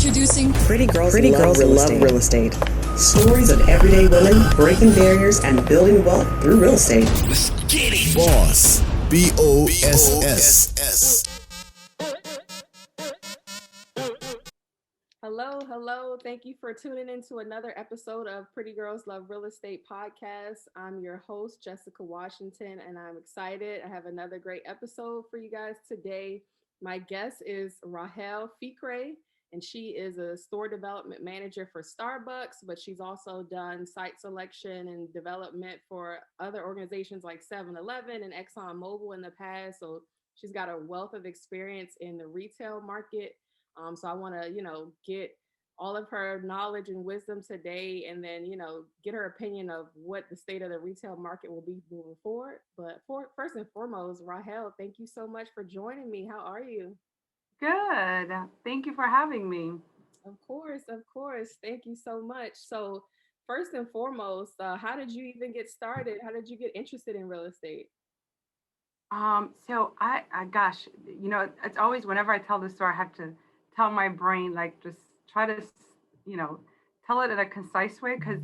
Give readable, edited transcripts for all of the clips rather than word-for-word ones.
Introducing Pretty Girls Love Real Estate. Stories of everyday women breaking barriers and building wealth through real estate. Let's get it. Boss. BOSS. Hello. Thank you for tuning in to another episode of Pretty Girls Love Real Estate podcast. I'm your host, Jessica Washington, and I'm excited. I have another great episode for you guys today. My guest is Rahel Fikre, and she is a store development manager for Starbucks, but she's also done site selection and development for other organizations like 7-Eleven and Exxon Mobile in the past. So she's got a wealth of experience in the retail market. So I want to, get all of her knowledge and wisdom today, and then, get her opinion of what the state of the retail market will be moving forward. But first and foremost, Rahel, thank you so much for joining me. How are you? Good. Thank you for having me. Of course. Thank you so much. So first and foremost, how did you even get started? How did you get interested in real estate? So I gosh, it's always whenever I tell this story, I have to tell my brain, like, just try to, tell it in a concise way, because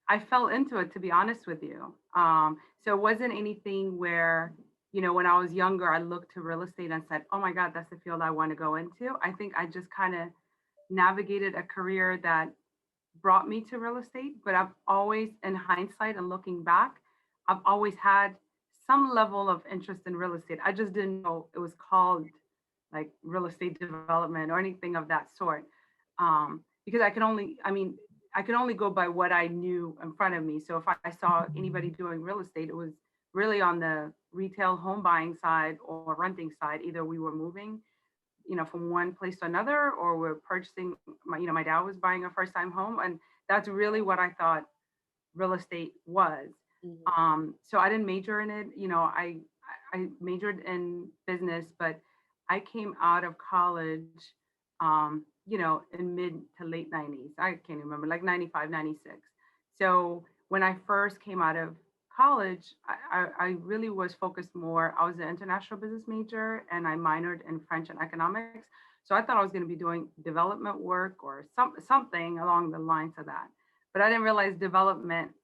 I fell into it, to be honest with you. So it wasn't anything where, when I was younger, I looked to real estate and said, oh my God, that's the field I want to go into. I think I just kind of navigated a career that brought me to real estate, but I've always, in hindsight and looking back, I've always had some level of interest in real estate. I just didn't know it was called like real estate development or anything of that sort. Because I can only go by what I knew in front of me. So if I saw anybody doing real estate, it was really on the retail home buying side or renting side. Either we were moving, from one place to another, or we're purchasing. My dad was buying a first time home, and that's really what I thought real estate was. Mm-hmm. So I didn't major in it. I majored in business, but I came out of college, in mid to late 90s. I can't remember, like 95, 96. So when I first came out of college, I really was focused more. I was an international business major, and I minored in French and economics. So I thought I was going to be doing development work or something along the lines of that. But I didn't realize development,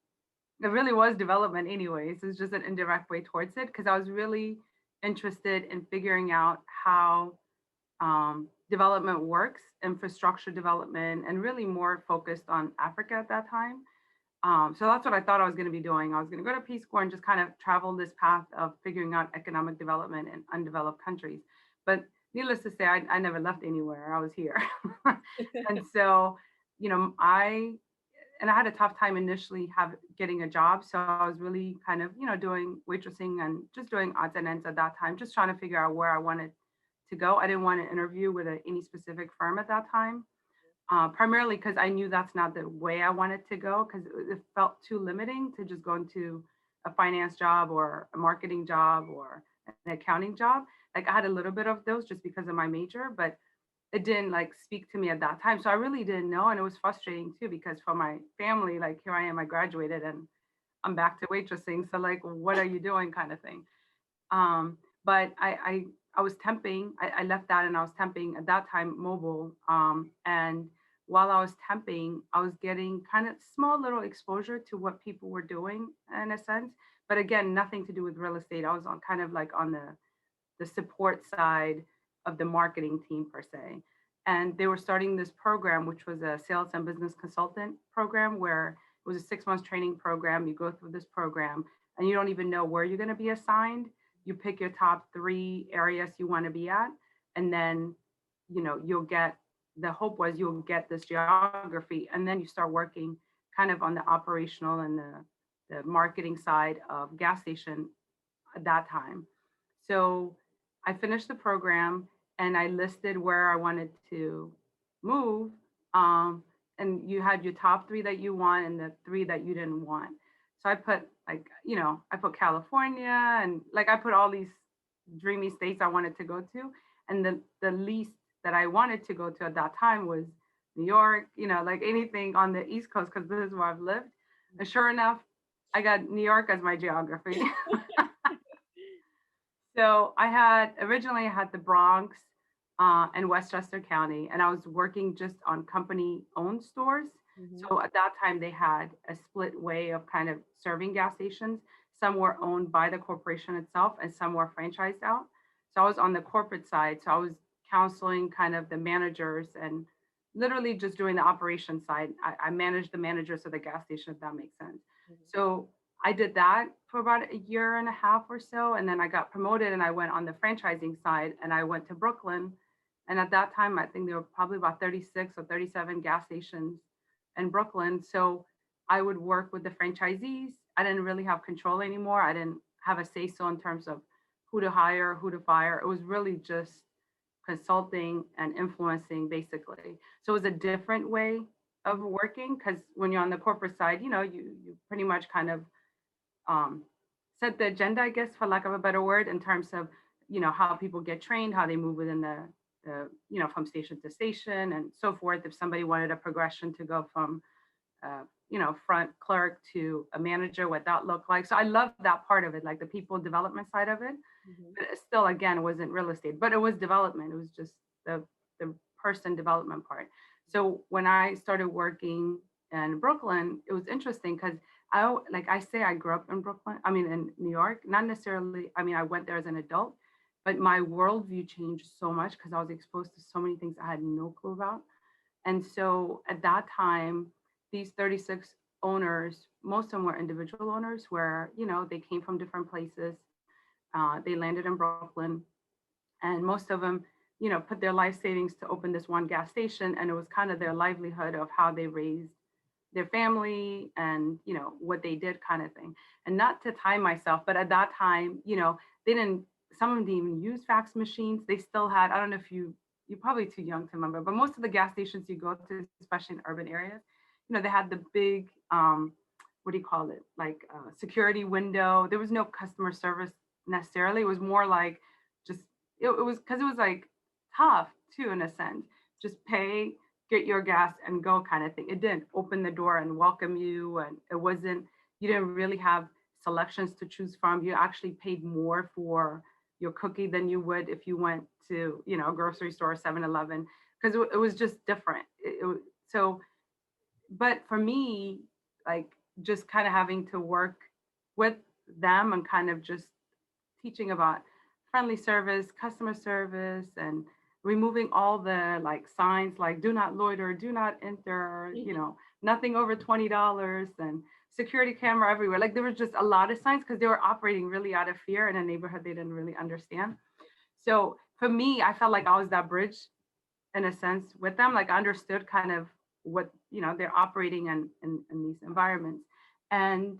it really was development anyways. It's just an indirect way towards it, because I was really interested in figuring out how development works, infrastructure development, and really more focused on Africa at that time. So that's what I thought I was going to be doing. I was going to go to Peace Corps and just kind of travel this path of figuring out economic development in undeveloped countries. But needless to say, I never left anywhere. I was here. And so, I had a tough time initially getting a job. So I was really kind of, doing waitressing and just doing odds and ends at that time, just trying to figure out where I wanted to go. I didn't want to interview with any specific firm at that time, primarily because I knew that's not the way I wanted to go, because it felt too limiting to just go into a finance job or a marketing job or an accounting job. Like, I had a little bit of those just because of my major, but it didn't speak to me at that time. So I really didn't know. And it was frustrating too, because for my family, here I am, I graduated and I'm back to waitressing. So what are you doing, kind of thing. But I was temping. I left that and I was temping at that time, mobile. And while I was temping, I was getting kind of small little exposure to what people were doing in a sense. But again, nothing to do with real estate. I was on the support side of the marketing team per se. And they were starting this program, which was a sales and business consultant program, where it was a 6-month training program. You go through this program and you don't even know where you're going to be assigned. You pick your top 3 areas you want to be at. And then, the hope was you'll get this geography, and then you start working kind of on the operational and the marketing side of gas station at that time. So I finished the program and I listed where I wanted to move. And you had your top 3 that you want and the 3 that you didn't want. So I put I put California, and I put all these dreamy states I wanted to go to. And the least that I wanted to go to at that time was New York, anything on the East Coast, because this is where I've lived. And sure enough, I got New York as my geography. So originally I had the Bronx, in Westchester County, and I was working just on company-owned stores. So at that time, they had a split way of kind of serving gas stations. Some were owned by the corporation itself, and some were franchised out. So I was on the corporate side. So I was counseling kind of the managers and literally just doing the operation side. I managed the managers of the gas station, if that makes sense. So I did that for about a year and a half or so. And then I got promoted and I went on the franchising side and I went to Brooklyn. And at that time, I think there were probably about 36 or 37 gas stations in Brooklyn. So I would work with the franchisees. I didn't really have control anymore. I didn't have a say so in terms of who to hire, who to fire. It was really just consulting and influencing basically. So it was a different way of working because when you're on the corporate side, you know, you pretty much kind of set the agenda, I guess, for lack of a better word, in terms of, you know, how people get trained, how they move within the you know, from station to station and so forth. If somebody wanted a progression to go from, you know, front clerk to a manager, what that looked like. So I love that part of it, like the people development side of it. But it still, again, wasn't real estate, but it was development. It was just the person development part. So when I started working in Brooklyn, it was interesting because I grew up in Brooklyn, I mean, in New York, not necessarily, I mean, I went there as an adult, but my worldview changed so much because I was exposed to so many things I had no clue about. And so at that time, these 36 owners, most of them were individual owners where, you know, they came from different places. They landed in Brooklyn and most of them, you know, put their life savings to open this one gas station. And it was kind of their livelihood of how they raised their family and, you know, what they did kind of thing. And not to time myself, but at that time, you know, some of them didn't even use fax machines. They still had, I don't know if you're probably too young to remember, but most of the gas stations you go to, especially in urban areas, you know, they had the big, what do you call it? Like security window. There was no customer service necessarily. It was more like just, it was because it was like tough too, in a sense, just pay, get your gas and go kind of thing. It didn't open the door and welcome you. And you didn't really have selections to choose from. You actually paid more for your cookie than you would if you went to, you know, a grocery store, 7-Eleven, because it was just different. But for me, like just kind of having to work with them and kind of just teaching about friendly service, customer service, and removing all the like signs like do not loiter, do not enter, you know, nothing over $20 and security camera everywhere. Like there was just a lot of signs because they were operating really out of fear in a neighborhood they didn't really understand. So for me, I felt like I was that bridge in a sense with them. Like I understood kind of what, you know, they're operating in these environments. And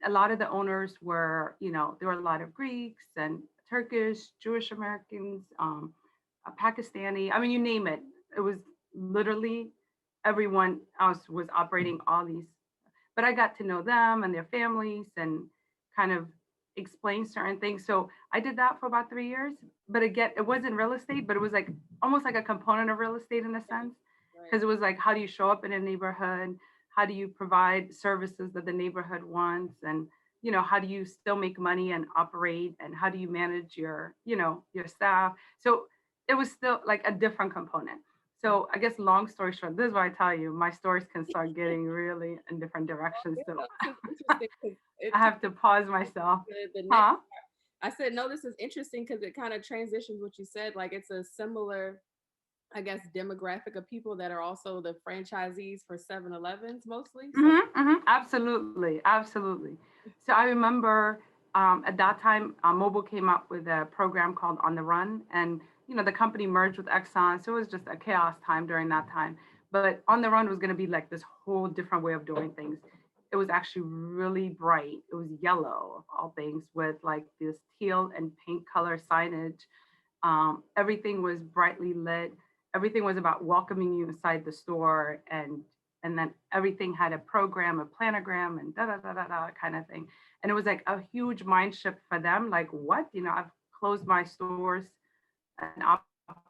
a lot of the owners were, you know, there were a lot of Greeks and Turkish, Jewish Americans, Pakistani, I mean, you name it. It was literally everyone else was operating all these, but I got to know them and their families and kind of explain certain things. So I did that for about 3 years, but again, it wasn't real estate, but it was like almost like a component of real estate in a sense, because it was like, how do you show up in a neighborhood? How do you provide services that the neighborhood wants? And, you know, how do you still make money and operate? And how do you manage your, you know, your staff? So it was still like a different component. So I guess long story short, this is why I tell you, my stories can start getting really in different directions. So I have to pause myself. I said, no, this is interesting because it kind of transitions what you said. Like it's a similar, I guess, demographic of people that are also the franchisees for 7-Elevens mostly. So. Absolutely. Absolutely. So I remember at that time, Mobile came up with a program called On the Run. And, you know, the company merged with Exxon. So it was just a chaos time during that time. But On the Run was going to be like this whole different way of doing things. It was actually really bright. It was yellow, of all things, with like this teal and pink color signage. Everything was brightly lit. Everything was about welcoming you inside the store. And then everything had a program, a planogram, and da-da-da-da-da kind of thing. And it was like a huge mind shift for them. Like, what? You know, I've closed my stores and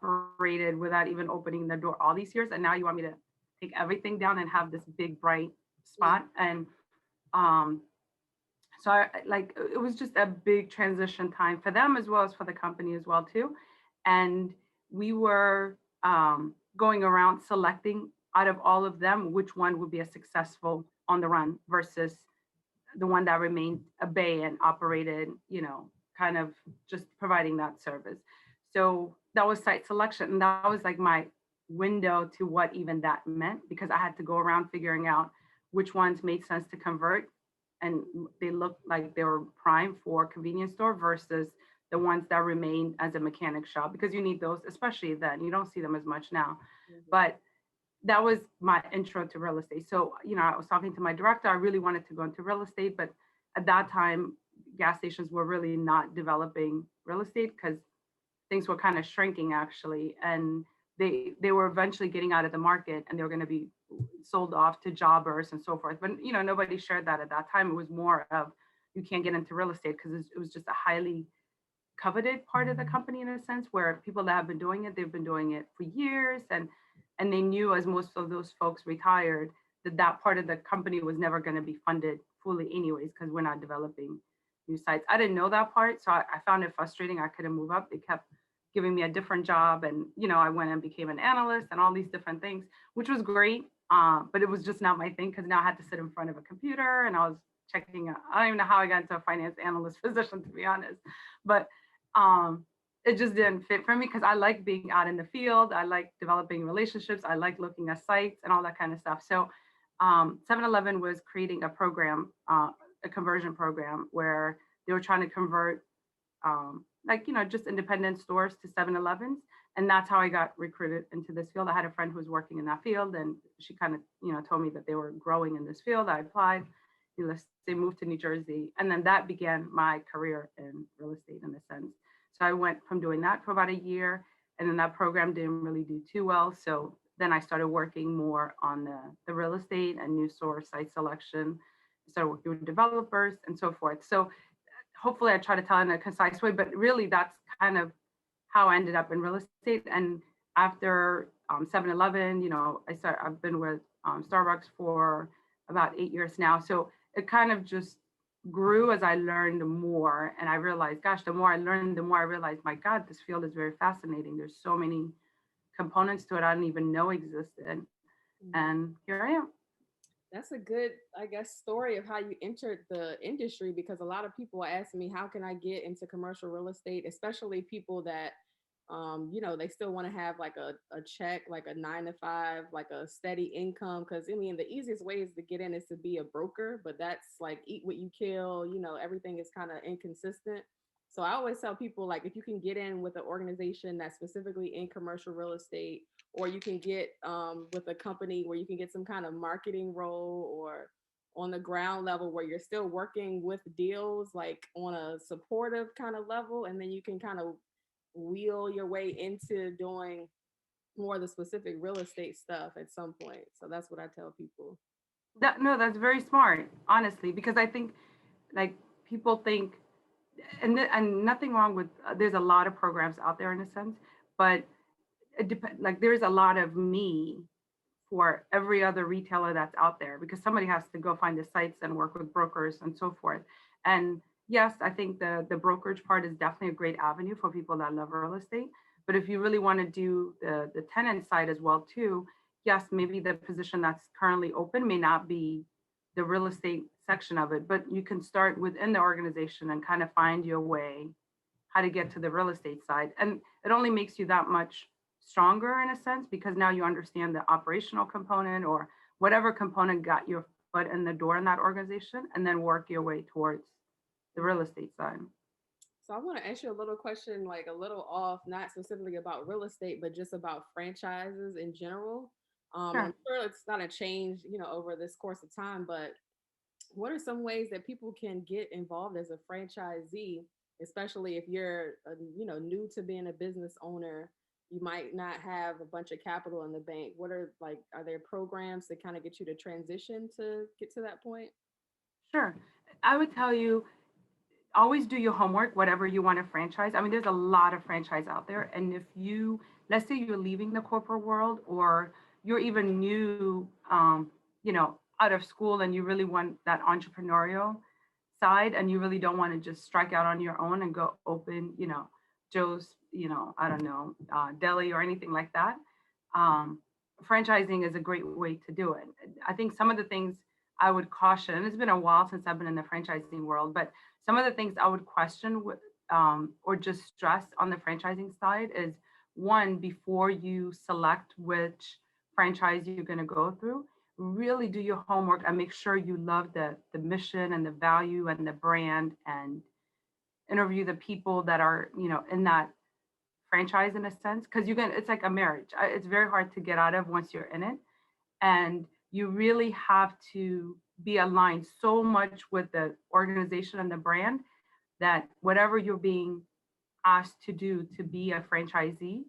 operated without even opening the door all these years. And now you want me to take everything down and have this big, bright spot. And so it was just a big transition time for them as well as for the company as well too. And we were going around selecting out of all of them, which one would be a successful on the run versus the one that remained a bay and operated, kind of just providing that service. So that was site selection. And that was like my window to what even that meant, because I had to go around figuring out which ones made sense to convert and they looked like they were prime for convenience store versus the ones that remained as a mechanic shop, because you need those, especially then. You don't see them as much now. But that was my intro to real estate. So, I was talking to my director. I really wanted to go into real estate, but at that time, gas stations were really not developing real estate because things were kind of shrinking actually. And they were eventually getting out of the market and they were going to be sold off to jobbers and so forth. But, nobody shared that at that time. It was more of, you can't get into real estate because it was just a highly coveted part of the company in a sense, where people that have been doing it, they've been doing it for years. And they knew, as most of those folks retired, that part of the company was never going to be funded fully anyways, because we're not developing new sites. I didn't know that part. So I found it frustrating. I couldn't move up. They kept giving me a different job. And, I went and became an analyst and all these different things, which was great. But it was just not my thing, because now I had to sit in front of a computer and I was checking out. I don't even know how I got into a finance analyst position, to be honest. But it just didn't fit for me, because I like being out in the field. I like developing relationships. I like looking at sites and all that kind of stuff. So 7-Eleven was creating a program, a conversion program, where they were trying to convert just independent stores to 7-Elevens. And that's how I got recruited into this field. I had a friend who was working in that field, and she kind of, told me that they were growing in this field. I applied. They moved to New Jersey. And then that began my career in real estate in a sense. So I went from doing that for about a year, and then that program didn't really do too well. So then I started working more on the real estate and new source site selection. I started working with developers and so forth. So hopefully I try to tell in a concise way, but really that's kind of how I ended up in real estate. And after 7-Eleven, I've been with Starbucks for about 8 years now. So it kind of just grew as I learned more. And I realized, gosh, the more I learned, the more I realized, my God, this field is very fascinating. There's so many components to it I didn't even know existed. And here I am. That's a good, I guess, story of how you entered the industry, because a lot of people ask me, how can I get into commercial real estate, especially people that, they still want to have like a check, like a 9-to-5, like a steady income. Because the easiest way is to get in is to be a broker, but that's like eat what you kill. Everything is kind of inconsistent. So I always tell people, like, if you can get in with an organization that's specifically in commercial real estate, or you can get with a company where you can get some kind of marketing role, or on the ground level where you're still working with deals, like on a supportive kind of level, and then you can kind of wheel your way into doing more of the specific real estate stuff at some point. So that's what I tell people. That's very smart, honestly, because I think like people think, and nothing wrong with, there's a lot of programs out there in a sense, but it depends. Like there's a lot of me for every other retailer that's out there, because somebody has to go find the sites and work with brokers and so forth. And yes, I think the brokerage part is definitely a great avenue for people that love real estate. But if you really want to do the tenant side as well too, yes, maybe the position that's currently open may not be the real estate section of it, but you can start within the organization and kind of find your way how to get to the real estate side. And it only makes you that much stronger in a sense, because now you understand the operational component or whatever component got your foot in the door in that organization, and then work your way towards the real estate side. So I want to ask you a little question, like a little off, not specifically about real estate, but just about franchises in general. Sure. I'm sure it's going to change, over this course of time, but what are some ways that people can get involved as a franchisee, especially if you're, new to being a business owner? You might not have a bunch of capital in the bank. Are there programs that kind of get you to transition to get to that point? Sure. I would tell you, always do your homework, whatever you want to franchise. I mean, there's a lot of franchise out there. And if let's say you're leaving the corporate world, or you're even new, out of school, and you really want that entrepreneurial side, and you really don't want to just strike out on your own and go open, Joe's, I don't know, deli or anything like that. Um, Franchising is a great way to do it. I think some of the things I would caution, and it's been a while since I've been in the franchising world, but some of the things I would question or just stress on the franchising side is one, before you select which franchise you're going to go through, really do your homework and make sure you love the mission and the value and the brand, and interview the people that are, in that franchise in a sense, because it's like a marriage. It's very hard to get out of once you're in it. And you really have to be aligned so much with the organization and the brand that whatever you're being asked to do to be a franchisee,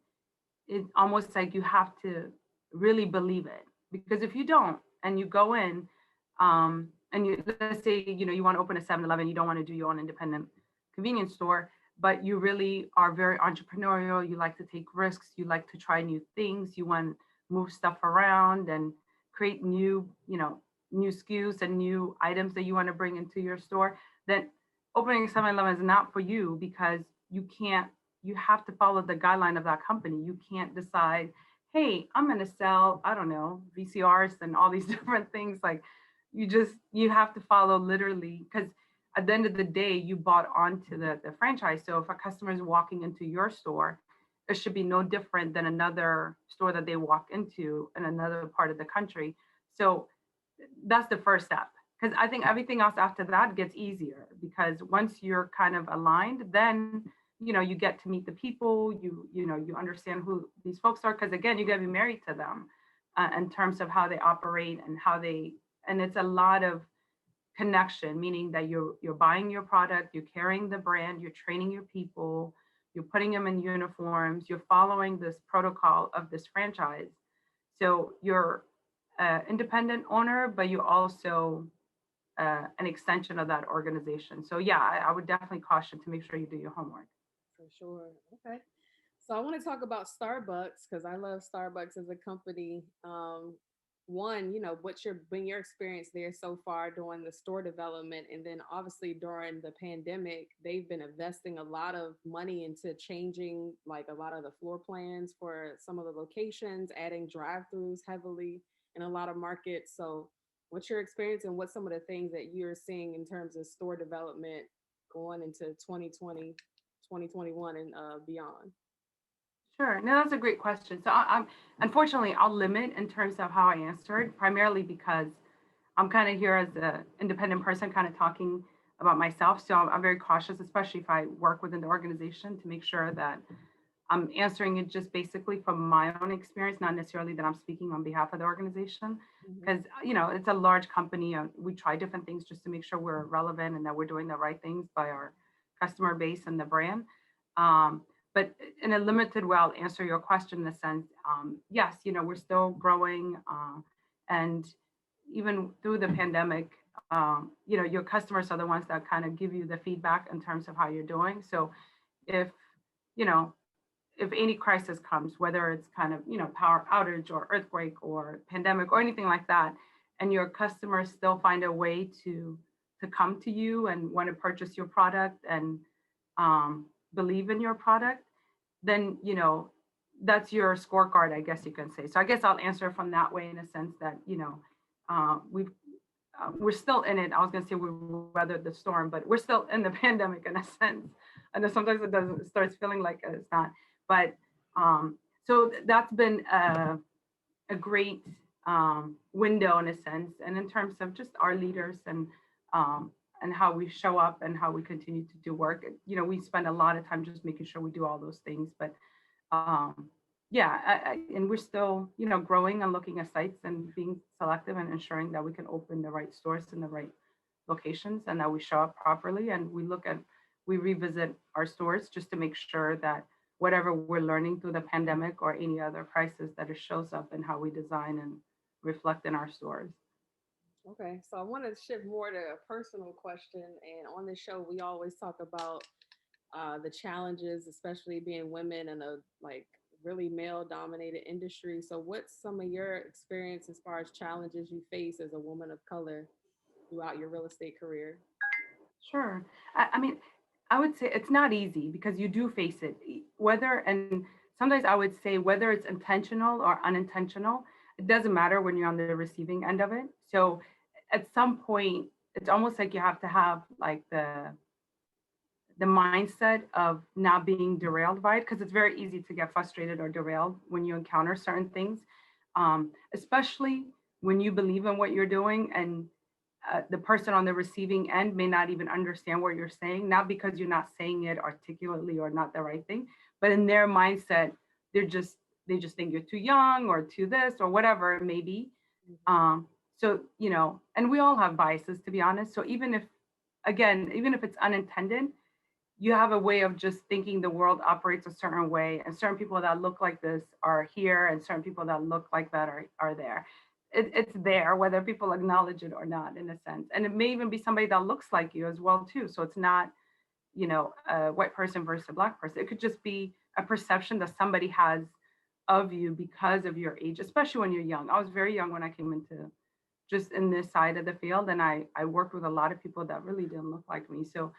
it's almost like you have to really believe it. Because if you don't, and you go in, and let's say, you want to open a 7-Eleven, you don't want to do your own independent convenience store, but you really are very entrepreneurial, you like to take risks, you like to try new things, you want to move stuff around and create new SKUs and new items that you want to bring into your store, then opening a 7-Eleven is not for you, because you have to follow the guideline of that company. You can't decide, hey, I'm going to sell, I don't know, VCRs and all these different things. Like, you have to follow literally, because at the end of the day, you bought onto the franchise. So if a customer is walking into your store, it should be no different than another store that they walk into in another part of the country. So that's the first step, because I think everything else after that gets easier, because once you're kind of aligned, then you get to meet the people, you understand who these folks are, because again, you got to be married to them in terms of how they operate and it's a lot of connection, meaning that you're buying your product, you're carrying the brand, you're training your people, you're putting them in uniforms, you're following this protocol of this franchise. So you're an independent owner, but you're also an extension of that organization. So yeah, I would definitely caution to make sure you do your homework. For sure. Okay. So I want to talk about Starbucks because I love Starbucks as a company. One, what's been your experience there so far during the store development, and then obviously during the pandemic, they've been investing a lot of money into changing like a lot of the floor plans for some of the locations, adding drive-throughs heavily in a lot of markets. So, what's your experience and what's some of the things that you're seeing in terms of store development going into 2020, 2021, and beyond? Sure. No, that's a great question. So I'm unfortunately I'll limit in terms of how I answered, primarily because I'm kind of here as an independent person, kind of talking about myself. So I'm very cautious, especially if I work within the organization, to make sure that I'm answering it just basically from my own experience, not necessarily that I'm speaking on behalf of the organization. Because it's a large company. We try different things just to make sure we're relevant and that we're doing the right things by our customer base and the brand. But in a limited way, I'll answer your question in the sense, yes, we're still growing. And even through the pandemic, your customers are the ones that kind of give you the feedback in terms of how you're doing. So if, if any crisis comes, whether it's kind of, power outage or earthquake or pandemic or anything like that, and your customers still find a way to come to you and want to purchase your product and believe in your product, then, that's your scorecard, I guess you can say. So I guess I'll answer from that way, in a sense that, we're still in it. I was going to say we weathered the storm, but we're still in the pandemic in a sense. I know sometimes it starts feeling like it's not. But so that's been a great window in a sense. And in terms of just our leaders and how we show up and how we continue to do work, we spend a lot of time just making sure we do all those things. But and we're still, growing and looking at sites and being selective and ensuring that we can open the right stores in the right locations and that we show up properly. And we revisit our stores just to make sure that whatever we're learning through the pandemic or any other crisis, that it shows up in how we design and reflect in our stores. Okay, so I want to shift more to a personal question. And on this show, we always talk about the challenges, especially being women in a really male-dominated industry. So what's some of your experience as far as challenges you face as a woman of color throughout your real estate career? Sure. I mean, I would say it's not easy because you do face it, and sometimes I would say whether it's intentional or unintentional, it doesn't matter when you're on the receiving end of it. So at some point, it's almost like you have to have like the mindset of not being derailed by it, because it's very easy to get frustrated or derailed when you encounter certain things, especially when you believe in what you're doing and the person on the receiving end may not even understand what you're saying, not because you're not saying it articulately or not the right thing, but in their mindset, they just think you're too young or too this or whatever it may be. So, and we all have biases, to be honest. So even if it's unintended, you have a way of just thinking the world operates a certain way, and certain people that look like this are here and certain people that look like that are there. It's there whether people acknowledge it or not, in a sense. And it may even be somebody that looks like you as well too. So it's not a white person versus a black person. It could just be a perception that somebody has of you because of your age, especially when you're young. I was very young when I came into just in this side of the field, and I worked with a lot of people that really didn't look like me. So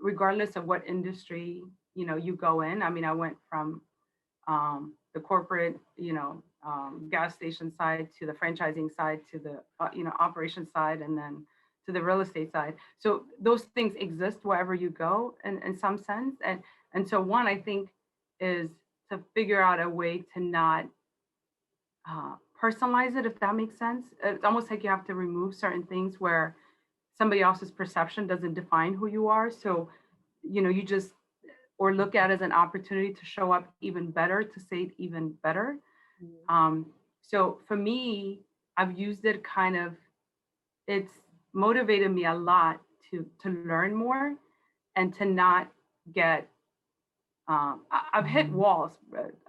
regardless of what industry you go in, I mean, I went from the corporate gas station side to the franchising side to the operation side, and then to the real estate side. So those things exist wherever you go in some sense. And so one, I think, is to figure out a way to not personalize it, if that makes sense. It's almost like you have to remove certain things where somebody else's perception doesn't define who you are. So, you just, or look at it as an opportunity to show up even better, to say it even better. So for me, I've used it it's motivated me a lot to learn more and to not get, I've hit walls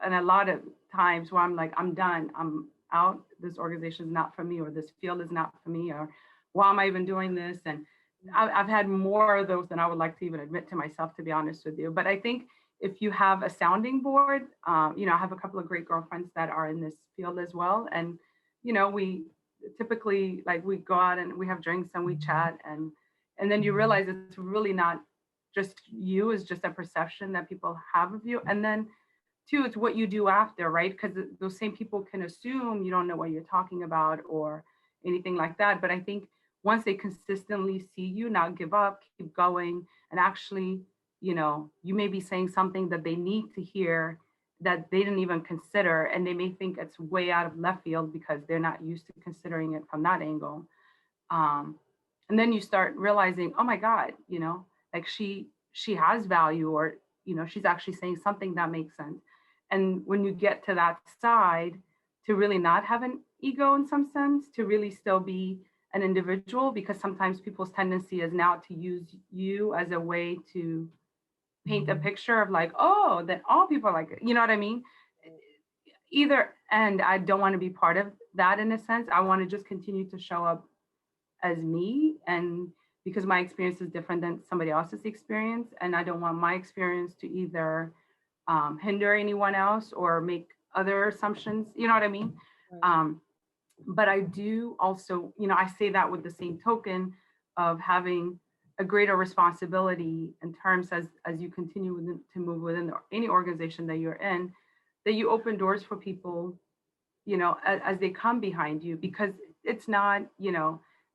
and a lot of times where I'm like, I'm done, I'm out, this organization is not for me, or this field is not for me, or why am I even doing this? And I've had more of those than I would like to even admit to myself, to be honest with you. But I think if you have a sounding board, I have a couple of great girlfriends that are in this field as well. And, we typically, like, we go out and we have drinks and we chat, and then you realize it's really not just you, it's just a perception that people have of you. And then two, it's what you do after, right? Because those same people can assume you don't know what you're talking about or anything like that. But I think once they consistently see you not give up, keep going, and actually, you may be saying something that they need to hear that they didn't even consider, and they may think it's way out of left field because they're not used to considering it from that angle. And then you start realizing, oh my God, like she has value, or, she's actually saying something that makes sense. And when you get to that side, to really not have an ego in some sense, to really still be an individual, because sometimes people's tendency is now to use you as a way to paint a picture of like, oh, then all people are like it. You know what I mean? Either end, I don't want to be part of that in a sense. I want to just continue to show up as me, and because my experience is different than somebody else's experience, and I don't want my experience to either hinder anyone else or make other assumptions. You know what I mean? Right. But I do also, I say that with the same token of having a greater responsibility in terms as you continue to move within any organization that you're in, that you open doors for people, as they come behind you, because it's not,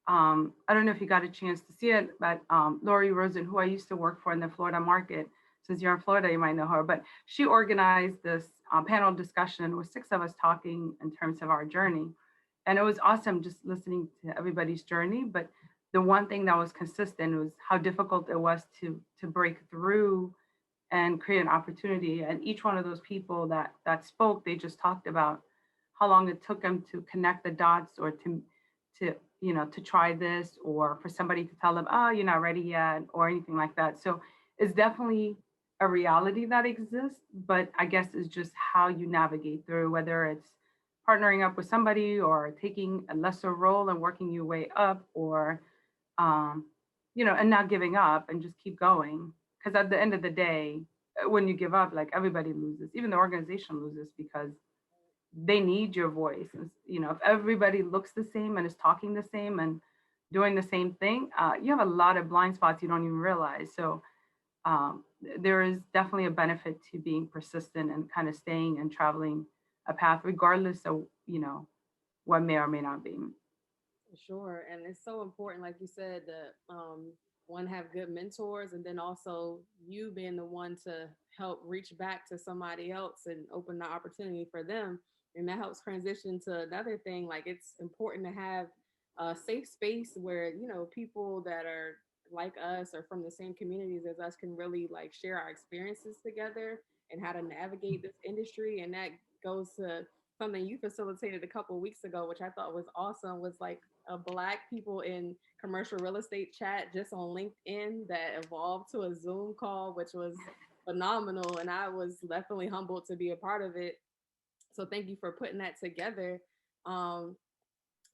I don't know if you got a chance to see it, but Lori Rosen, who I used to work for in the Florida market, since you're in Florida, you might know her, but she organized this panel discussion with 6 of us talking in terms of our journey. And it was awesome just listening to everybody's journey. But the one thing that was consistent was how difficult it was to break through and create an opportunity. And each one of those people that spoke, they just talked about how long it took them to connect the dots, or to try this, or for somebody to tell them, oh, you're not ready yet, or anything like that. So it's definitely a reality that exists, but I guess it's just how you navigate through, whether it's partnering up with somebody or taking a lesser role and working your way up, or, and not giving up and just keep going. Because at the end of the day, when you give up, like, everybody loses, even the organization loses, because they need your voice. If everybody looks the same and is talking the same and doing the same thing, you have a lot of blind spots you don't even realize. So there is definitely a benefit to being persistent and kind of staying and traveling a path, regardless of, what may or may not be. Sure. And it's so important, like you said, that one, have good mentors, and then also you being the one to help reach back to somebody else and open the opportunity for them. And that helps transition to another thing. Like, it's important to have a safe space where, people that are like us or from the same communities as us can really like share our experiences together and how to navigate this industry. And that goes to something you facilitated a couple of weeks ago, which I thought was awesome, was like a Black people in commercial real estate chat just on LinkedIn that evolved to a Zoom call, which was phenomenal. And I was definitely humbled to be a part of it. So thank you for putting that together. Um,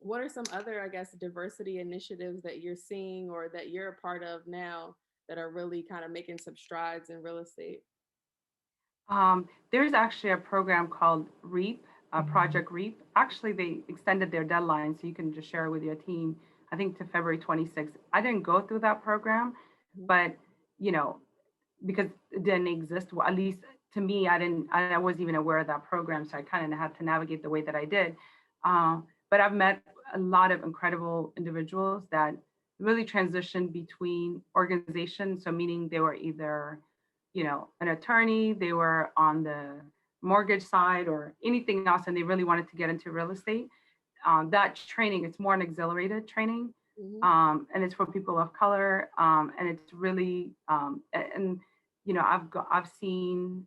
what are some other, I guess, diversity initiatives that you're seeing or that you're a part of now that are really kind of making some strides in real estate? There's actually a program called REAP, Project REAP. Actually, they extended their deadline, so you can just share it with your team, I think to February 26th. I didn't go through that program, but, because it didn't exist, well, at least to me, I wasn't even aware of that program, so I kind of had to navigate the way that I did. But I've met a lot of incredible individuals that really transitioned between organizations. So meaning they were either, an attorney, they were on the mortgage side or anything else, and they really wanted to get into real estate. That training, it's more an exhilarated training, and it's for people of color, and it's really, I've seen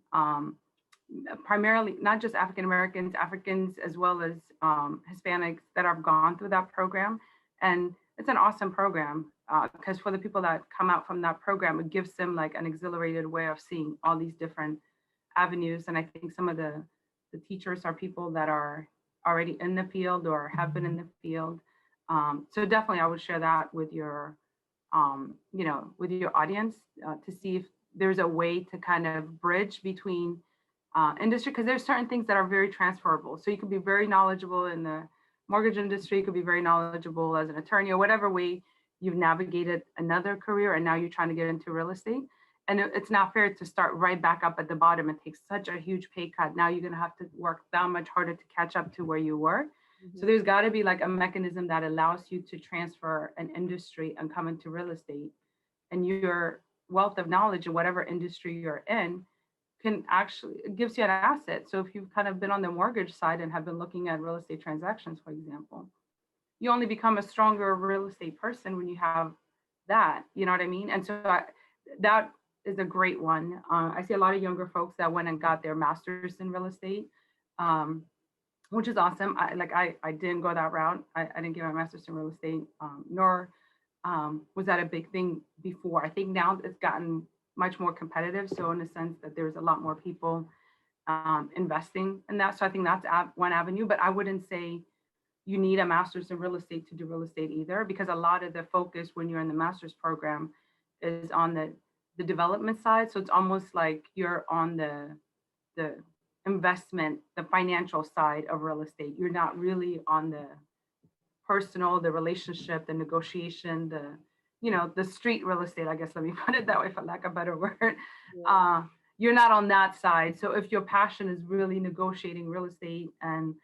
primarily not just African Americans, Africans as well as Hispanics that have gone through that program, and it's an awesome program because for the people that come out from that program, it gives them like an exhilarated way of seeing all these different avenues. And I think some of the teachers are people that are already in the field or have been in the field. So definitely, I would share that with your, with your audience to see if there's a way to kind of bridge between industry, because there's certain things that are very transferable. So you could be very knowledgeable in the mortgage industry, you could be very knowledgeable as an attorney or whatever way you've navigated another career, and now you're trying to get into real estate. And it's not fair to start right back up at the bottom. It takes such a huge pay cut. Now you're going to have to work that much harder to catch up to where you were. So there's got to be like a mechanism that allows you to transfer an industry and come into real estate. And your wealth of knowledge in whatever industry you're in can actually, it gives you an asset. So if you've kind of been on the mortgage side and have been looking at real estate transactions, for example, you only become a stronger real estate person when you have that, you know what I mean? And so that is a great one. I see a lot of younger folks that went and got their master's in real estate, which is awesome. I didn't go that route. I didn't get my master's in real estate, nor was that a big thing before. I think now it's gotten much more competitive. So in the sense that there's a lot more people investing in that. So I think that's one avenue, but I wouldn't say you need a master's in real estate to do real estate either, because a lot of the focus when you're in the master's program is on the development side. So it's almost like you're on the investment, the financial side of real estate. You're not really on the personal, the relationship, the negotiation, the street real estate, I guess, let me put it that way for lack of a better word. Yeah. You're not on that side. So if your passion is really negotiating real estate and,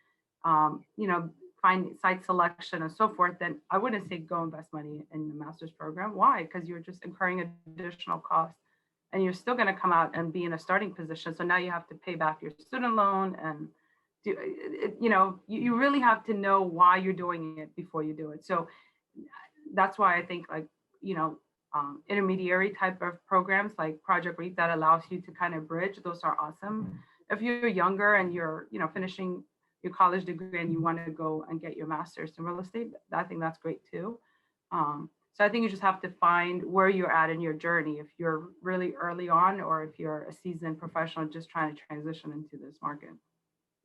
find site selection and so forth, then I wouldn't say go invest money in the master's program. Why? Because you're just incurring additional costs and you're still going to come out and be in a starting position. So now you have to pay back your student loan and do it, you really have to know why you're doing it before you do it. So that's why I think intermediary type of programs like Project REAP that allows you to kind of bridge, those are awesome. If you're younger and you're, finishing your college degree and you want to go and get your master's in real estate, I think that's great too. So I think you just have to find where you're at in your journey, if you're really early on or if you're a seasoned professional just trying to transition into this market.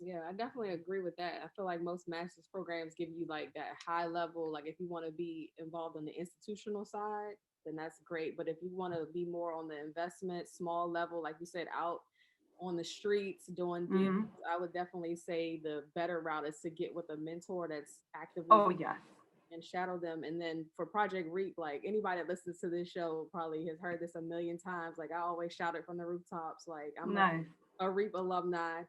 Yeah, I definitely agree with that. I feel like most master's programs give you like that high level, like if you want to be involved on the institutional side, then that's great. But if you want to be more on the investment, small level, like you said, out on the streets doing deals, I would definitely say the better route is to get with a mentor that's actively Oh, yes. and shadow them. And then for Project Reap, like anybody that listens to this show probably has heard this a million times. Like I always shout it from the rooftops. Like I'm Nice. a Reap alumni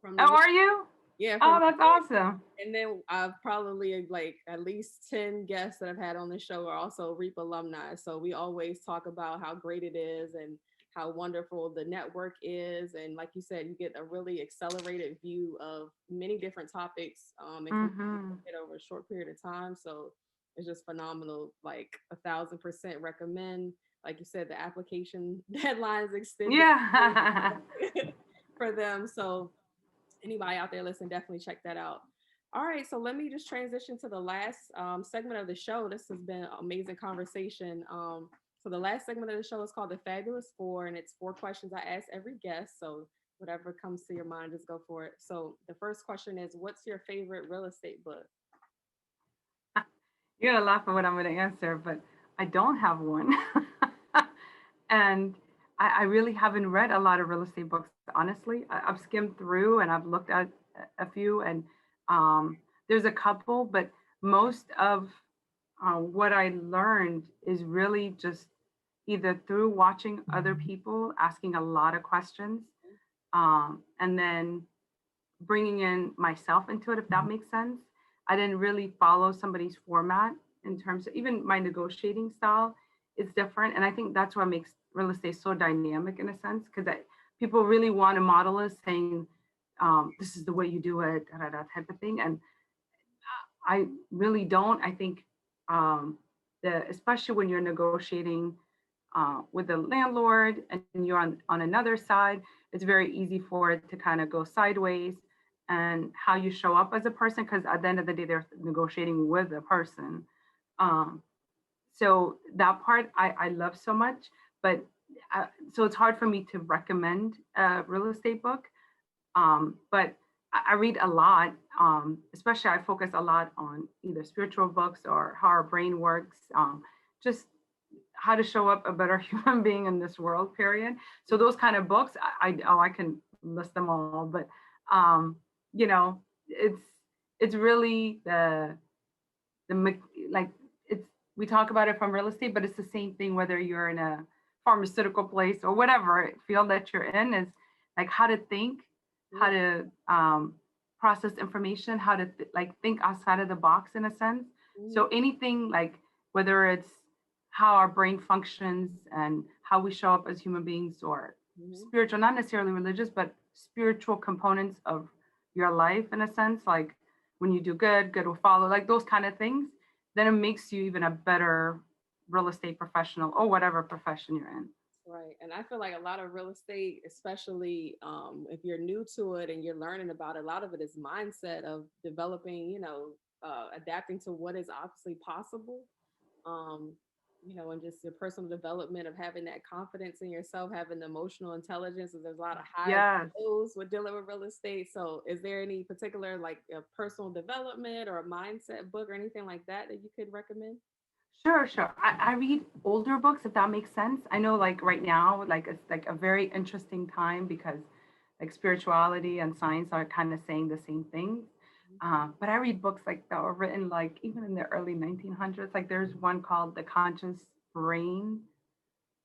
from the Oh, are you? yeah. Oh, From that's awesome. and then I've probably like at least 10 guests that I've had on the show are also Reap alumni. So we always talk about how great it is and how wonderful the network is. And like you said, you get a really accelerated view of many different topics and can it over a short period of time. So it's just phenomenal. Like 1,000% recommend. Like you said, the application deadline is extended Yeah. for them. So anybody out there listening, definitely check that out. All right, so let me just transition to the last segment of the show. This has been an amazing conversation. So the last segment of the show is called The Fabulous Four, and it's 4 questions I ask every guest. So whatever comes to your mind, just go for it. So the first question is, what's your favorite real estate book? You're gonna laugh at what I'm gonna answer, but I don't have one. And I really haven't read a lot of real estate books, honestly. I've skimmed through and I've looked at a few, and there's a couple, but most of what I learned is really just either through watching other people asking a lot of questions, and then bringing in myself into it, if that makes sense. I didn't really follow somebody's format in terms of even my negotiating style is different. And I think that's what makes real estate so dynamic in a sense, because people really want to model us saying, this is the way you do it, that type of thing. And I really don't. I think especially when you're negotiating with the landlord and you're on another side, it's very easy for it to kind of go sideways, and how you show up as a person, because at the end of the day, they're negotiating with a person. So that part I love so much, but so it's hard for me to recommend a real estate book. But I read a lot, especially I focus a lot on either spiritual books or how our brain works, just how to show up a better human being in this world, period. So those kind of books, I can list them all, but it's really like we talk about it from real estate, but it's the same thing whether you're in a pharmaceutical place or whatever field that you're in, is like how to think, how to process information, how to think outside of the box in a sense. So anything like whether it's how our brain functions and how we show up as human beings, or spiritual, not necessarily religious, but spiritual components of your life in a sense, like when you do good will follow, like those kind of things, then it makes you even a better real estate professional or whatever profession you're in. Right. And I feel like a lot of real estate, especially if you're new to it and you're learning about it, a lot of it is mindset of developing, adapting to what is obviously possible. And just your personal development of having that confidence in yourself, having the emotional intelligence. And there's a lot of high lows with dealing with real estate. So is there any particular like a personal development or a mindset book or anything like that you could recommend? Sure. I read older books, if that makes sense. I know like right now, like it's like a very interesting time because like spirituality and science are kind of saying the same things. But I read books like that were written like even in the early 1900s. Like there's one called The Conscious Brain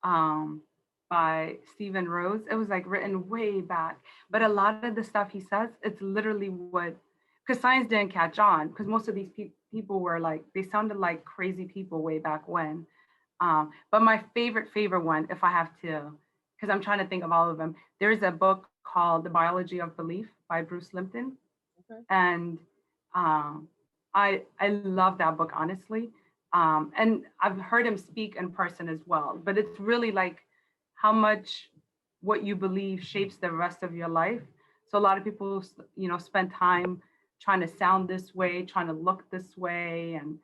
by Stephen Rose. It was like written way back. But a lot of the stuff he says, it's literally because science didn't catch on, because most of these people were like, they sounded like crazy people way back when. But my favorite one, if I have to, because I'm trying to think of all of them, there's a book called The Biology of Belief by Bruce Lipton. Okay. And I love that book, honestly. And I've heard him speak in person as well, but it's really like how much what you believe shapes the rest of your life. So a lot of people, spend time trying to sound this way, trying to look this way, and,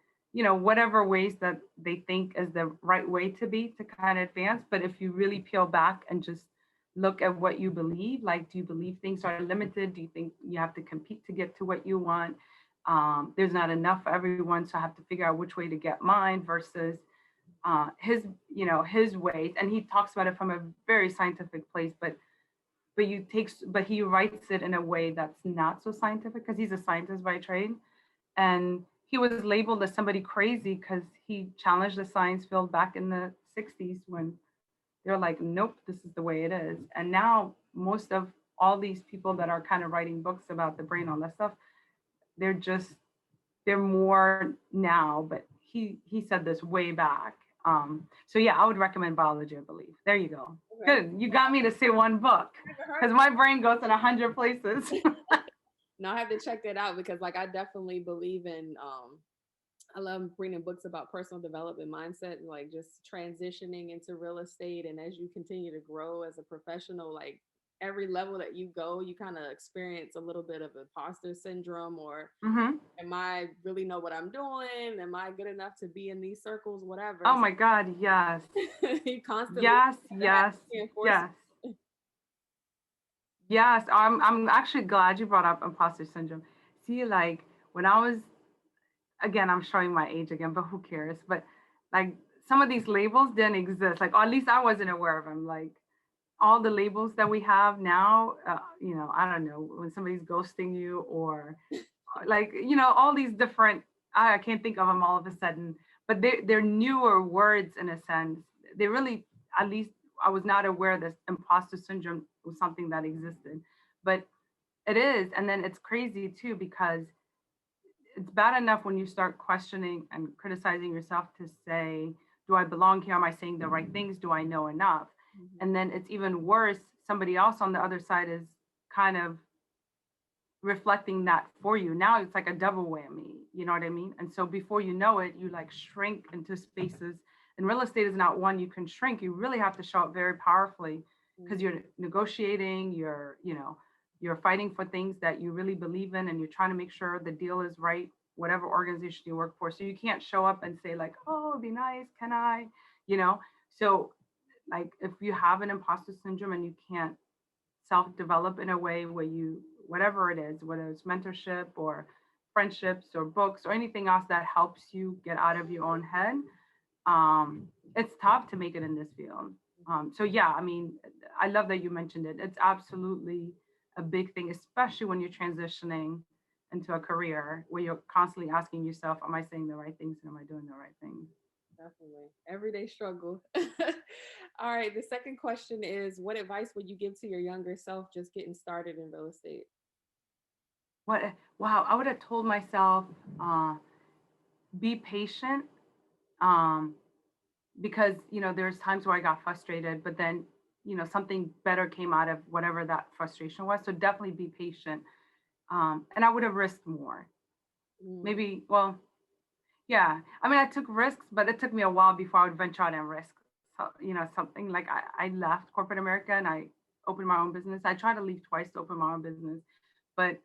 whatever ways that they think is the right way to be to kind of advance. But if you really peel back and just look at what you believe, like, do you believe things are limited? Do you think you have to compete to get to what you want? There's not enough for everyone, so I have to figure out which way to get mine versus his ways. And he talks about it from a very scientific place, but he writes it in a way that's not so scientific because he's a scientist by trade. And he was labeled as somebody crazy because he challenged the science field back in the 60s when they're like, nope, this is the way it is. And now most of all these people that are kind of writing books about the brain, all that stuff, they're more now, but he said this way back. So yeah, I would recommend biology, I believe. There you go. Okay. Good. You got me to say one book because my brain goes in 100 places. No, I have to check that out because like I definitely believe in I love reading books about personal development mindset and like just transitioning into real estate. And as you continue to grow as a professional, like every level that you go, you kind of experience a little bit of imposter syndrome or am I really know what I'm doing? Am I good enough to be in these circles? Whatever. Oh my God, yes. You constantly yes. Yes, I'm actually glad you brought up imposter syndrome. See, like when I was, again, I'm showing my age again, but who cares? But like some of these labels didn't exist. Like, or at least I wasn't aware of them. Like all the labels that we have now, you know, I don't know, when somebody's ghosting you or like, you know, all these different, I can't think of them all of a sudden, but they're newer words in a sense. They really, at least I was not aware that imposter syndrome was something that existed, but it is. And then it's crazy too, because it's bad enough when you start questioning and criticizing yourself to say, do I belong here? Am I saying the right things? Do I know enough? And then it's even worse. Somebody else on the other side is kind of reflecting that for you. Now it's like a double whammy, you know what I mean? And so before you know it, you like shrink into spaces. And real estate is not one you can shrink. You really have to show up very powerfully because you're negotiating, you're fighting for things that you really believe in, and you're trying to make sure the deal is right, whatever organization you work for. So you can't show up and say like, oh, it'd be nice, can I, you know? So like if you have an imposter syndrome and you can't self-develop in a way where you, whatever it is, whether it's mentorship or friendships or books or anything else that helps you get out of your own head, it's tough to make it in this field. So yeah, I mean, I love that you mentioned it. It's absolutely a big thing, especially when you're transitioning into a career where you're constantly asking yourself, am I saying the right things and am I doing the right things? Definitely. Everyday struggle. All right. The second question is, what advice would you give to your younger self just getting started in real estate? Wow, I would have told myself, be patient. Because, you know, there's times where I got frustrated, but then, you know, something better came out of whatever that frustration was. So definitely be patient. And I would have risked more. Maybe, well, yeah. I mean, I took risks, but it took me a while before I would venture out and risk, so, you know, something like I left corporate America and I opened my own business. I tried to leave twice to open my own business, but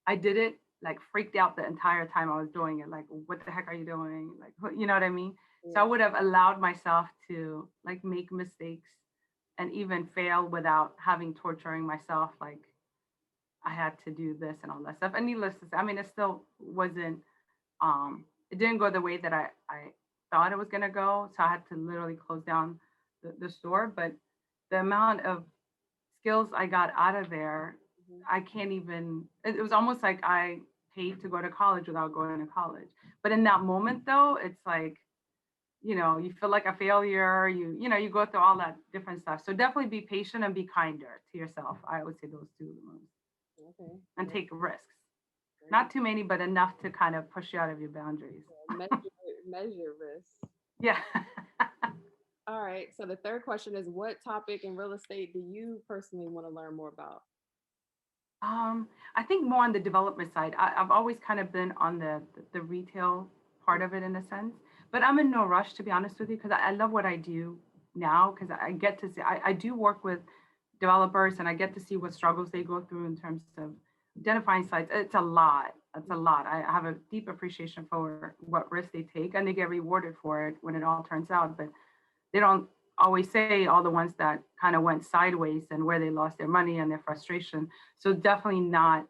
I did it like freaked out the entire time I was doing it. Like, what the heck are you doing? Like, you know what I mean? Yeah. So I would have allowed myself to like make mistakes and even fail without having torturing myself. Like I had to do this and all that stuff. And needless to say, I mean, it still wasn't, it didn't go the way that I thought it was going to go. So I had to literally close down the store. But the amount of skills I got out of there, I can't even, it was almost like I paid to go to college without going to college. But in that moment though, it's like, you know, you feel like a failure, you know, you go through all that different stuff. So definitely be patient and be kinder to yourself. I would say those two the most. Okay. And take risks. Great. Not too many, but enough to kind of push you out of your boundaries. Yeah, measure risks. Yeah. All right. So the third question is, what topic in real estate do you personally want to learn more about? I think more on the development side. I've always kind of been on the retail part of it in a sense, but I'm in no rush, to be honest with you, because I love what I do now, because I get to see, I do work with developers and I get to see what struggles they go through in terms of identifying sites. It's a lot. It's a lot. I have a deep appreciation for what risks they take, and they get rewarded for it when it all turns out, but they don't always say all the ones that kind of went sideways and where they lost their money and their frustration. So definitely not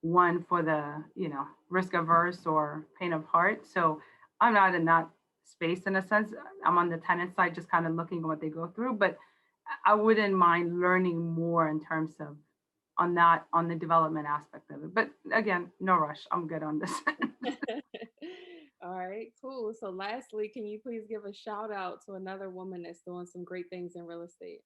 one for the, you know, risk averse or pain of heart. So I'm not in that space in a sense. I'm on the tenant side, just kind of looking at what they go through, but I wouldn't mind learning more in terms of on the development aspect of it. But again, no rush. I'm good on this. All right, cool. So lastly, can you please give a shout out to another woman that's doing some great things in real estate?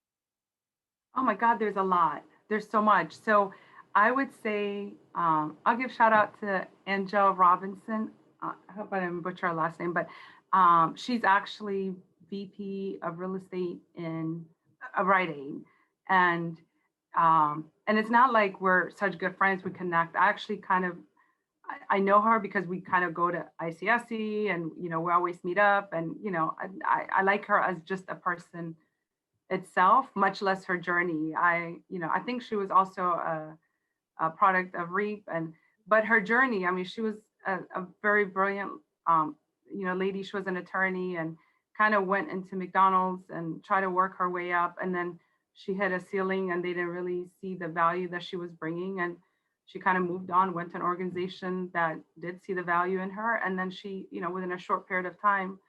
Oh my God, there's a lot. There's so much. So I would say I'll give shout out to Angel Robinson. I hope I didn't butcher her last name, but she's actually VP of real estate in Rite Aid, and it's not like we're such good friends. We connect. I actually kind of I know her because we kind of go to ICSC, and we always meet up, and I like her as just a person itself, much less her journey. I think she was also a product of REAP, but her journey, I mean, she was a very brilliant, lady. She was an attorney and kind of went into McDonald's and tried to work her way up. And then she hit a ceiling and they didn't really see the value that she was bringing. And she kind of moved on, went to an organization that did see the value in her. And then she, within a short period of time,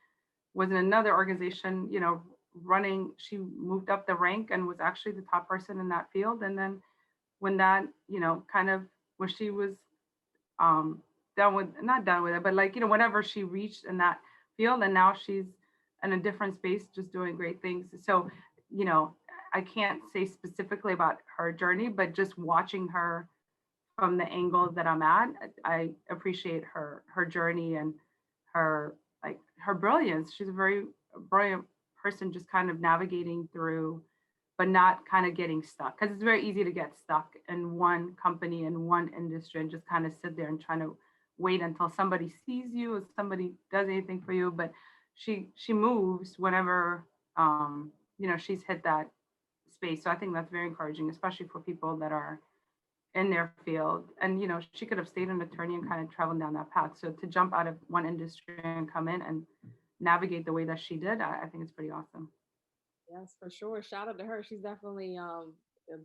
was in another organization, running. She moved up the rank and was actually the top person in that field. And then when that, kind of when she was not done with it, but whenever she reached in that field, and now she's in a different space, just doing great things. So, I can't say specifically about her journey, but just watching her from the angle that I'm at, I appreciate her journey and her brilliance. She's a very brilliant person, just kind of navigating through, but not kind of getting stuck, because it's very easy to get stuck in one company and one industry and just kind of sit there and trying to wait until somebody sees you or somebody does anything for you. But she moves whenever she's hit that space. So I think that's very encouraging, especially for people that are in their field. And she could have stayed an attorney and kind of traveled down that path. So to jump out of one industry and come in and navigate the way that she did, I think it's pretty awesome. Yes, for sure. Shout out to her. She's definitely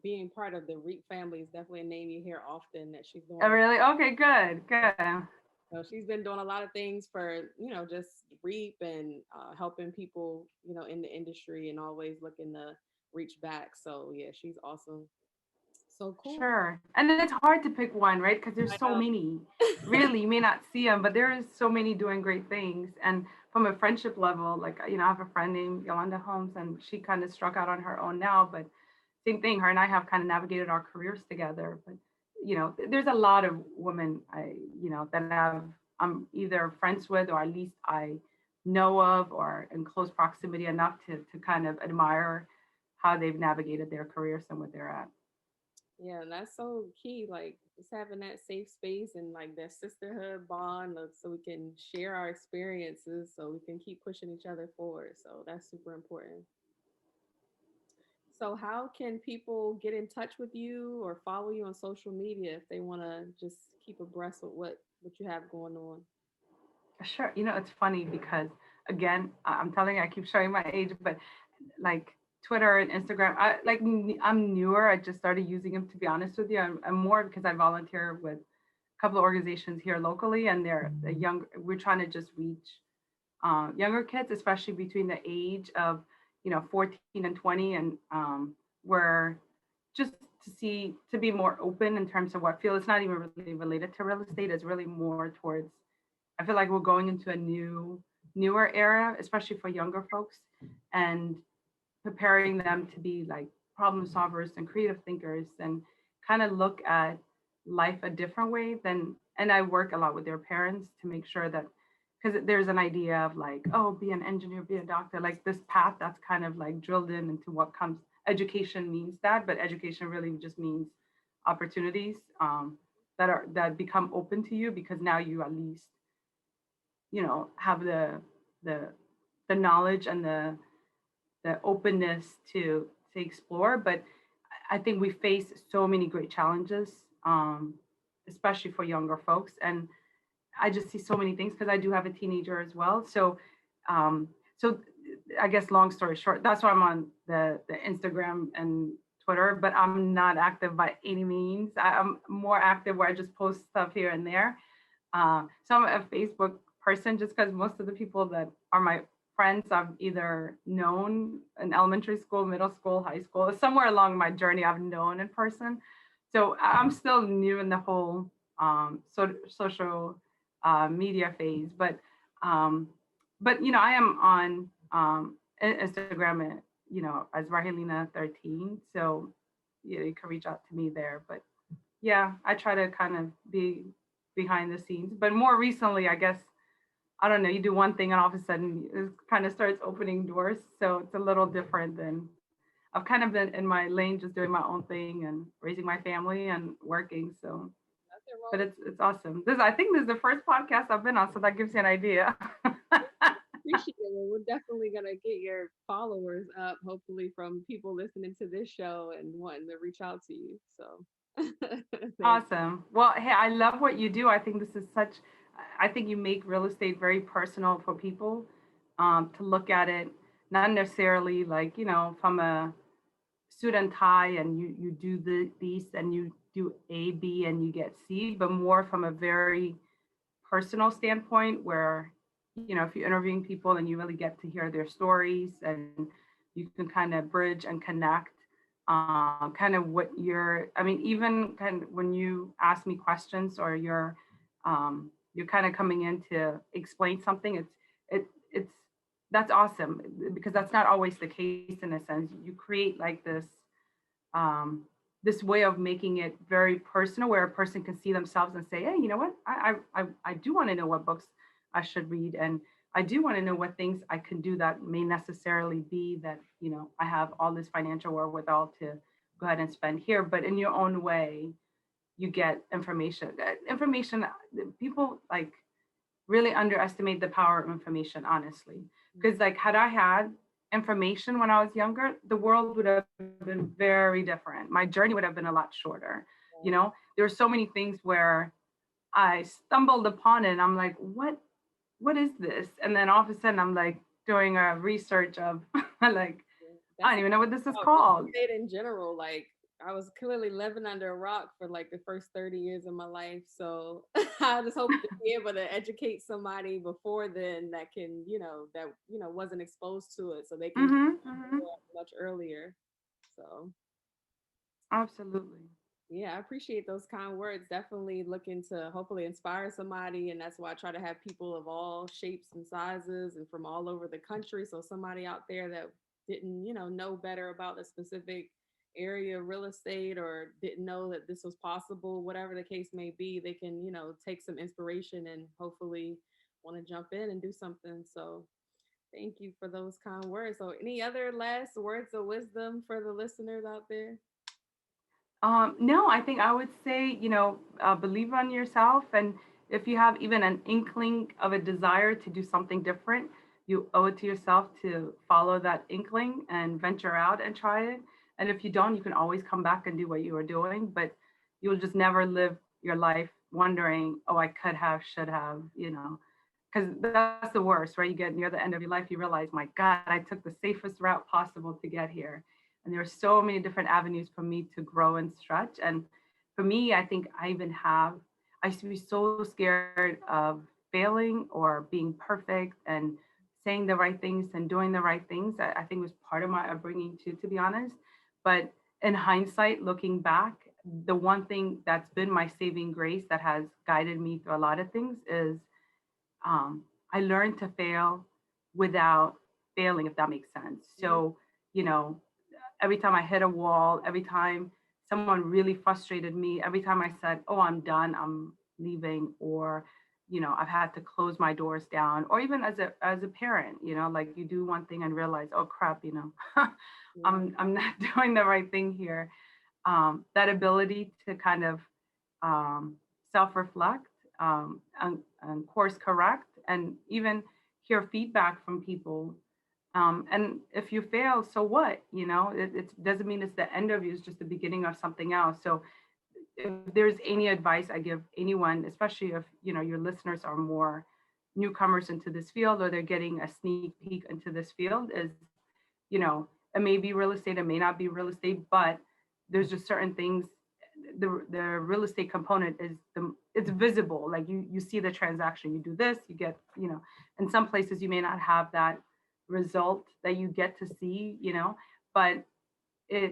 being part of the REAP family is definitely a name you hear often that she's doing. Oh, really? Okay, good. So she's been doing a lot of things for, just REAP and helping people, in the industry and always looking to reach back. So yeah, she's awesome. So cool. Sure. And then it's hard to pick one, right? Because there's so many. Really, you may not see them, but there is so many doing great things. And from a friendship level, I have a friend named Yolanda Holmes, and she kind of struck out on her own now, but same thing, her and I have kind of navigated our careers together. But, there's a lot of women, that I'm either friends with, or at least I know of, or in close proximity enough to kind of admire how they've navigated their careers and what they're at. Yeah, and that's so key, just having that safe space and that sisterhood bond, so we can share our experiences, so we can keep pushing each other forward. So that's super important. So how can people get in touch with you or follow you on social media if they want to just keep abreast with what you have going on? Sure. It's funny because, again, I'm telling you, I keep showing my age, but Twitter and Instagram, I'm newer. I just started using them, to be honest with you. I'm more because I volunteer with a couple of organizations here locally, and they're young. We're trying to just reach younger kids, especially between the age of 14 and 20, and we're just to be more open in terms of what field. It's not even really related to real estate. It's really more towards, I feel like we're going into a newer era, especially for younger folks, and preparing them to be problem solvers and creative thinkers and kind of look at life a different way and I work a lot with their parents to make sure that, because there's an idea of be an engineer, be a doctor, this path that's kind of drilled into what comes. Education means that, but education really just means opportunities that become open to you, because now you at least have the knowledge and the openness to explore. But I think we face so many great challenges, especially for younger folks. And I just see so many things because I do have a teenager as well. So I guess long story short, that's why I'm on the Instagram and Twitter, but I'm not active by any means. I'm more active where I just post stuff here and there. So I'm a Facebook person just because most of the people that are my friends I've either known in elementary school, middle school, high school, somewhere along my journey I've known in person. So I'm still new in the whole social media phase, but But I am on Instagram, as Rahelina13. So you can reach out to me there. But yeah, I try to kind of be behind the scenes. But more recently, I guess, I don't know, you do one thing and all of a sudden it kind of starts opening doors. So it's a little different than I've kind of been in my lane, just doing my own thing and raising my family and working. So, but it's awesome. I think this is the first podcast I've been on, so that gives you an idea. Appreciate it. Well, we're definitely gonna get your followers up, hopefully from people listening to this show and wanting to reach out to you. So Awesome. Well, hey, I love what you do. I think this is I think you make real estate very personal for people, to look at it, not necessarily like, from a suit and tie and you do these and you do A, B, and you get C, but more from a very personal standpoint where, if you're interviewing people and you really get to hear their stories and you can kind of bridge and connect, kind of even kind of when you ask me questions or you're kind of coming in to explain something, it's that's awesome because that's not always the case. In a sense, you create like this way of making it very personal where a person can see themselves and say, hey, you know what, I do want to know what books I should read, and I do want to know what things I can do that may necessarily be that, I have all this financial wherewithal to go ahead and spend here, but in your own way, you get information. People like really underestimate the power of information, honestly. Because like, had I had information when I was younger, the world would have been very different. My journey would have been a lot shorter. There were so many things where I stumbled upon it and I'm like, what is this? And then all of a sudden I'm like doing a research of like, I don't even know what this is called. In general, like I was clearly living under a rock for like the first 30 years of my life. So I just hope to be able to educate somebody before then that can, wasn't exposed to it so they can much earlier. So. Absolutely. Yeah, I appreciate those kind words. Definitely looking to hopefully inspire somebody. And that's why I try to have people of all shapes and sizes and from all over the country. So somebody out there that didn't, know better about a specific area of real estate or didn't know that this was possible, whatever the case may be, they can, take some inspiration and hopefully want to jump in and do something. So thank you for those kind words. So any other last words of wisdom for the listeners out there? No, I think I would say, believe on yourself. And if you have even an inkling of a desire to do something different, you owe it to yourself to follow that inkling and venture out and try it. And if you don't, you can always come back and do what you were doing, but you'll just never live your life wondering, oh, I could have, should have, because that's the worst, right? You get near the end of your life, you realize, my God, I took the safest route possible to get here. And there are so many different avenues for me to grow and stretch. And for me, I think I used to be so scared of failing or being perfect and saying the right things and doing the right things. I think was part of my upbringing too, to be honest. But in hindsight, looking back, the one thing that's been my saving grace that has guided me through a lot of things is I learned to fail without failing, if that makes sense. So, every time I hit a wall, every time someone really frustrated me, every time I said, oh, I'm done, I'm leaving, or, I've had to close my doors down, or even as a parent, like you do one thing and realize, oh crap, I'm not doing the right thing here. That ability to kind of self-reflect, and course correct, and even hear feedback from people. And if you fail, so what? It doesn't mean it's the end of you, it's just the beginning of something else. So if there's any advice I give anyone, especially if, your listeners are more newcomers into this field or they're getting a sneak peek into this field is, it may be real estate, it may not be real estate, but there's just certain things. The real estate component is it's visible. Like you see the transaction, you do this, you get, in some places you may not have that result that you get to see, but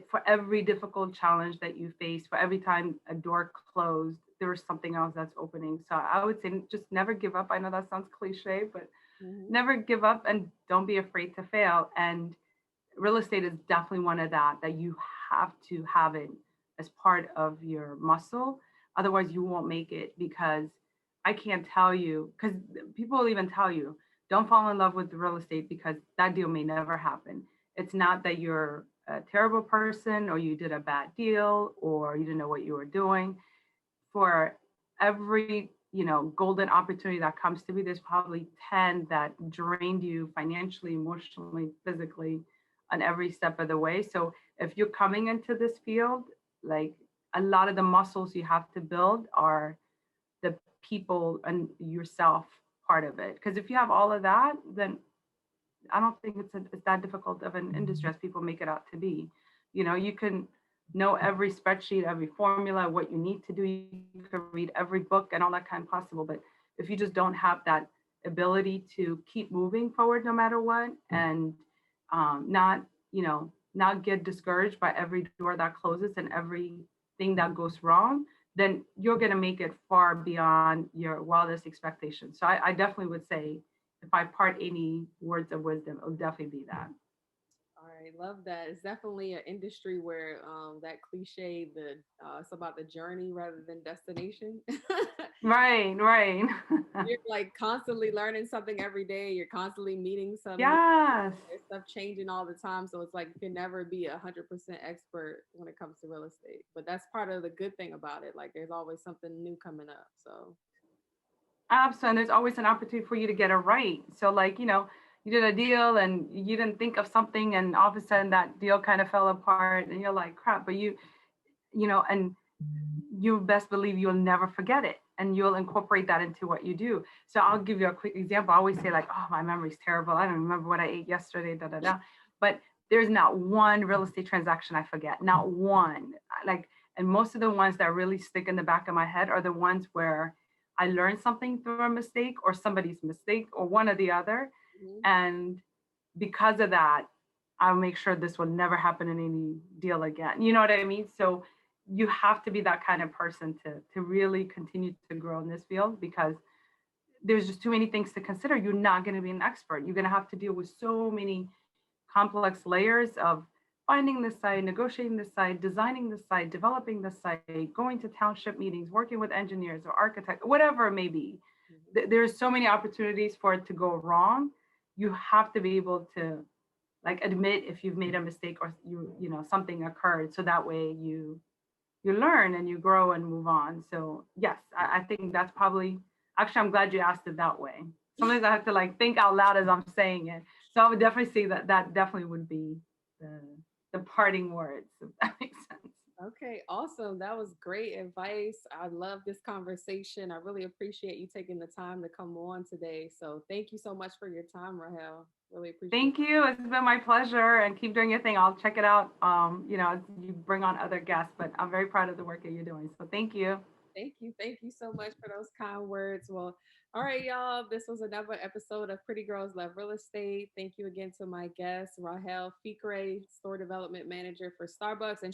for every difficult challenge that you face, for every time a door closed, there's something else that's opening. So I would say just never give up. I know that sounds cliche, but never give up and don't be afraid to fail. And real estate is definitely one of that you have to have it as part of your muscle. Otherwise you won't make it, because I can't tell you, because people will even tell you, don't fall in love with the real estate because that deal may never happen. It's not that you're a terrible person or you did a bad deal or you didn't know what you were doing. For every golden opportunity that comes to me, there's probably 10 that drained you financially, emotionally, physically, on every step of the way. So if you're coming into this field, like, a lot of the muscles you have to build are the people and yourself part of it. Because if you have all of that, then I don't think it's that difficult of an industry as people make it out to be. You can know every spreadsheet, every formula, what you need to do. You can read every book and all that kind of possible. But if you just don't have that ability to keep moving forward no matter what, and not get discouraged by every door that closes and everything that goes wrong, then you're going to make it far beyond your wildest expectations. So I definitely would say, if I part any words of wisdom, it will definitely be that. All right, love that. It's definitely an industry where that cliche, it's about the journey rather than destination. Right. You're like constantly learning something every day. You're constantly meeting Yes. There's stuff changing all the time. So it's like you can never be 100% expert when it comes to real estate. But that's part of the good thing about it. Like, there's always something new coming up. So Absolutely. And there's always an opportunity for you to get it right. So, like, you did a deal and you didn't think of something, and all of a sudden that deal kind of fell apart, and you're like, crap. But and you best believe you'll never forget it, and you'll incorporate that into what you do. So I'll give you a quick example. I always say, like, oh, my memory's terrible. I don't remember what I ate yesterday, da, da, da. But there's not one real estate transaction I forget, not one. And most of the ones that really stick in the back of my head are the ones where I learned something through a mistake or somebody's mistake or one or the other. And because of that, I'll make sure this will never happen in any deal again. You know what I mean? So you have to be that kind of person to really continue to grow in this field, because there's just too many things to consider. You're not going to be an expert. You're going to have to deal with so many complex layers of finding the site, negotiating the site, designing the site, developing the site, going to township meetings, working with engineers or architects, whatever it may be. There's so many opportunities for it to go wrong. You have to be able to, like, admit if you've made a mistake or something occurred, so that way you learn and you grow and move on. So yes, I think that's probably, actually, I'm glad you asked it that way. Sometimes I have to, like, think out loud as I'm saying it. So I would definitely say that definitely would be the parting words, if that makes sense. okay, awesome. That was great advice. I love this conversation. I really appreciate you taking the time to come on today. So thank you so much for your time, Rahel. Really appreciate Thank you. It's been my pleasure, and keep doing your thing. I'll check it out. You bring on other guests, but I'm very proud of the work that you're doing. So thank you. Thank you. Thank you so much for those kind words. Well, all right, y'all. This was another episode of Pretty Girls Love Real Estate. Thank you again to my guest, Rahel Fikre, Store Development Manager for Starbucks. And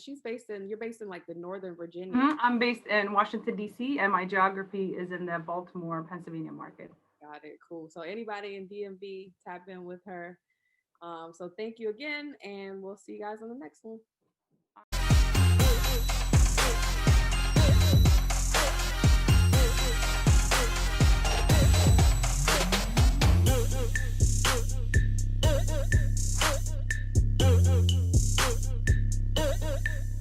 you're based in like the Northern Virginia. I'm based in Washington, D.C., and my geography is in the Baltimore, Pennsylvania market. Got it. Cool. So anybody in DMV, tap in with her. So thank you again, and we'll see you guys on the next one.